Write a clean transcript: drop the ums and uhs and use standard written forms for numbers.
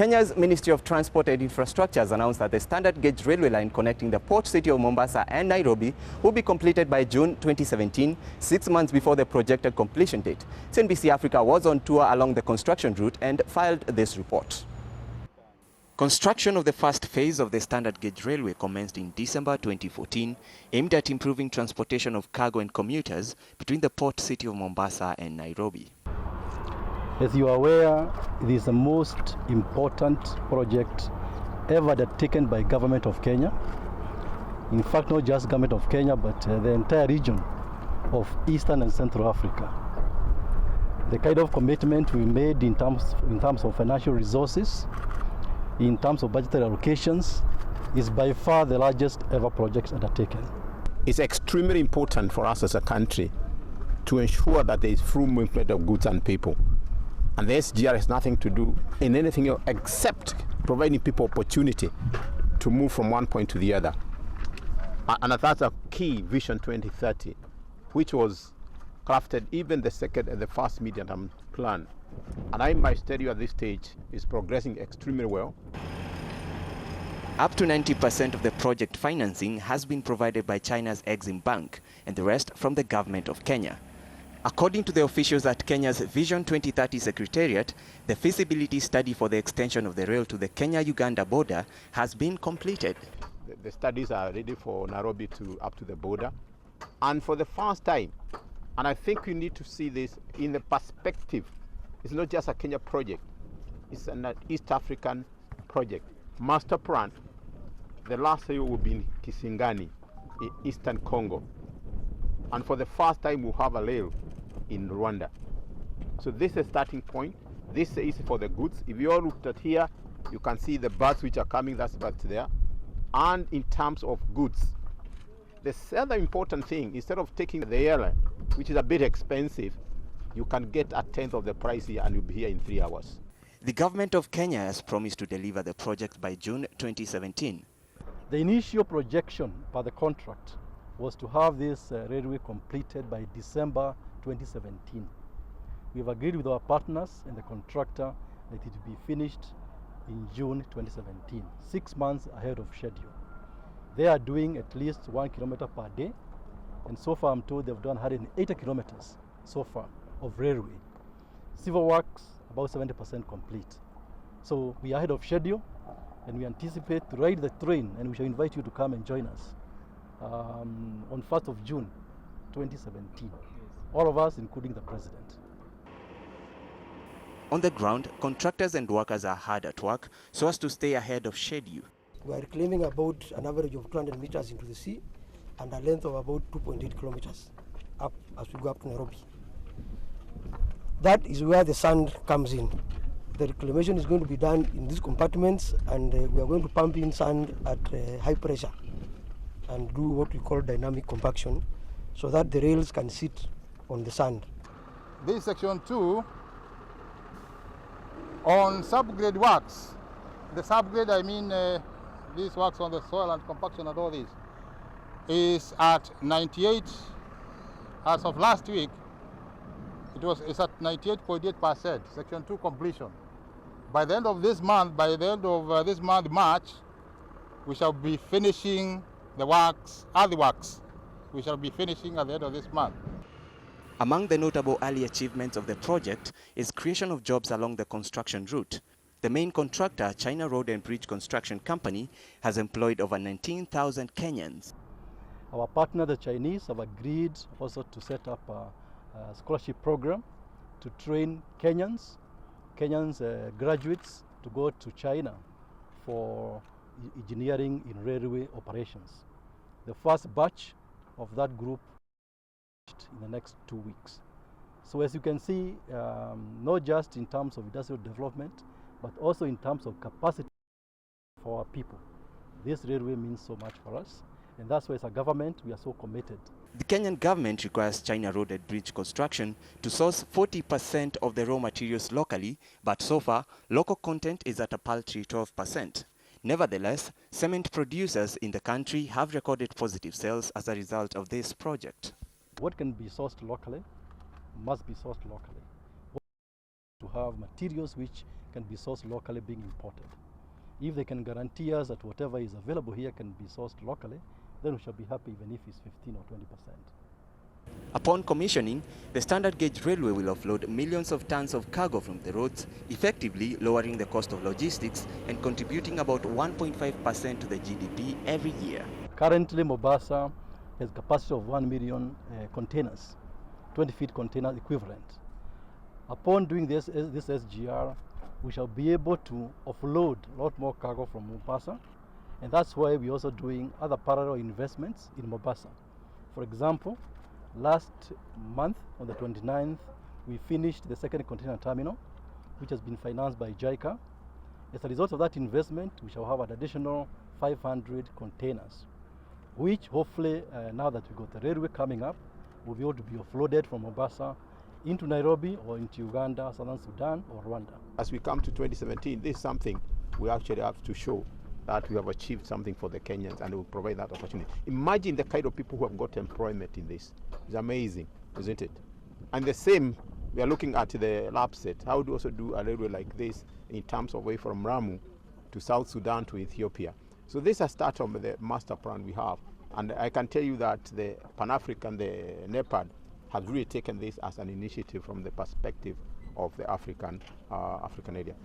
Kenya's Ministry of Transport and Infrastructure has announced that the standard gauge railway line connecting the port city of Mombasa and Nairobi will be completed by June 2017, 6 months before the projected completion date. CNBC Africa was on tour along the construction route and filed this report. Construction of the first phase of the standard gauge railway commenced in December 2014, aimed at improving transportation of cargo and commuters between the port city of Mombasa and Nairobi. As you are aware, it is the most important project ever undertaken by government of Kenya. In fact, not just government of Kenya, but the entire region of Eastern and Central Africa. The kind of commitment we made in terms of financial resources, in terms of budgetary allocations, is by far the largest ever project undertaken. It's extremely important for us as a country to ensure that there is free movement of goods and people. And the SGR has nothing to do in anything else except providing people opportunity to move from one point to the other. And that's a key Vision 2030, which was crafted even the second and the first medium-term plan. And I must tell you at this stage, is progressing extremely well. Up to 90% of the project financing has been provided by China's Exim Bank and the rest from the government of Kenya. According to the officials at Kenya's Vision 2030 Secretariat, the feasibility study for the extension of the rail to the Kenya-Uganda border has been completed. The studies are ready for Nairobi up to the border. And for the first time, and I think we need to see this in the perspective, it's not just a Kenya project, it's an East African project. Master plan, the last year will be in Kisangani, in Eastern Congo. And for the first time, we'll have a rail in Rwanda. So this is a starting point. This is for the goods. If you all looked at here, you can see the bus which are coming, that's back there. And in terms of goods, the other important thing, instead of taking the airline, which is a bit expensive, you can get a tenth of the price here and you'll be here in 3 hours. The government of Kenya has promised to deliver the project by June 2017. The initial projection by the contract was to have this railway completed by December 2017. We've agreed with our partners and the contractor that it will be finished in June 2017, 6 months ahead of schedule. They are doing at least 1 kilometer per day, and so far I'm told they've done 180 kilometers so far of railway. Civil works about 70% complete. So we are ahead of schedule, and we anticipate to ride the train, and we shall invite you to come and join us on 1st of June 2017. All of us, including the President. On the ground, contractors and workers are hard at work so as to stay ahead of schedule. We are reclaiming about an average of 200 meters into the sea and a length of about 2.8 kilometers up as we go up to Nairobi. That is where the sand comes in. The reclamation is going to be done in these compartments, and we are going to pump in sand at high pressure and do what we call dynamic compaction so that the rails can sit on the sand. This is section 2 on subgrade works. The subgrade, I mean these works on the soil and compaction and all this, is at 98 as of last week. It's at 98.8%, section 2 completion. By the end of this month, March, we shall be finishing the works, early works. We shall be finishing at the end of this month. Among the notable early achievements of the project is creation of jobs along the construction route. The main contractor, China Road and Bridge Construction Company, has employed over 19,000 Kenyans. Our partner, the Chinese, have agreed also to set up a scholarship program to train Kenyans graduates to go to China for engineering in railway operations. The first batch of that group in the next 2 weeks. So as you can see, not just in terms of industrial development, but also in terms of capacity for our people. This railway means so much for us, and that's why as a government we are so committed. The Kenyan government requires China Road and Bridge Construction to source 40% of the raw materials locally, but so far, local content is at a paltry 12%. Nevertheless, cement producers in the country have recorded positive sales as a result of this project. What can be sourced locally must be sourced locally. To have materials which can be sourced locally being imported. If they can guarantee us that whatever is available here can be sourced locally, then we shall be happy even if it's 15 or 20%. Upon commissioning, the standard gauge railway will offload millions of tons of cargo from the roads, effectively lowering the cost of logistics and contributing about 1.5% to the GDP every year. Currently, Mombasa has a capacity of 1 million containers, 20-feet container equivalent. Upon doing this SGR, we shall be able to offload a lot more cargo from Mombasa, and that's why we're also doing other parallel investments in Mombasa. For example, last month on the 29th, we finished the second container terminal, which has been financed by JICA. As a result of that investment, we shall have an additional 500 containers, which hopefully, now that we got the railway coming up, will be able to be offloaded from Mombasa into Nairobi or into Uganda, Southern Sudan or Rwanda. As we come to 2017, this is something we actually have to show that we have achieved something for the Kenyans, and we will provide that opportunity. Imagine the kind of people who have got employment in this. It's amazing, isn't it? And the same, we are looking at the LAPSET. How do we also do a railway like this in terms of way from Ramu to South Sudan to Ethiopia? So this is a start of the master plan we have. And I can tell you that the Pan-African, the NEPAD, have really taken this as an initiative from the perspective of the African area.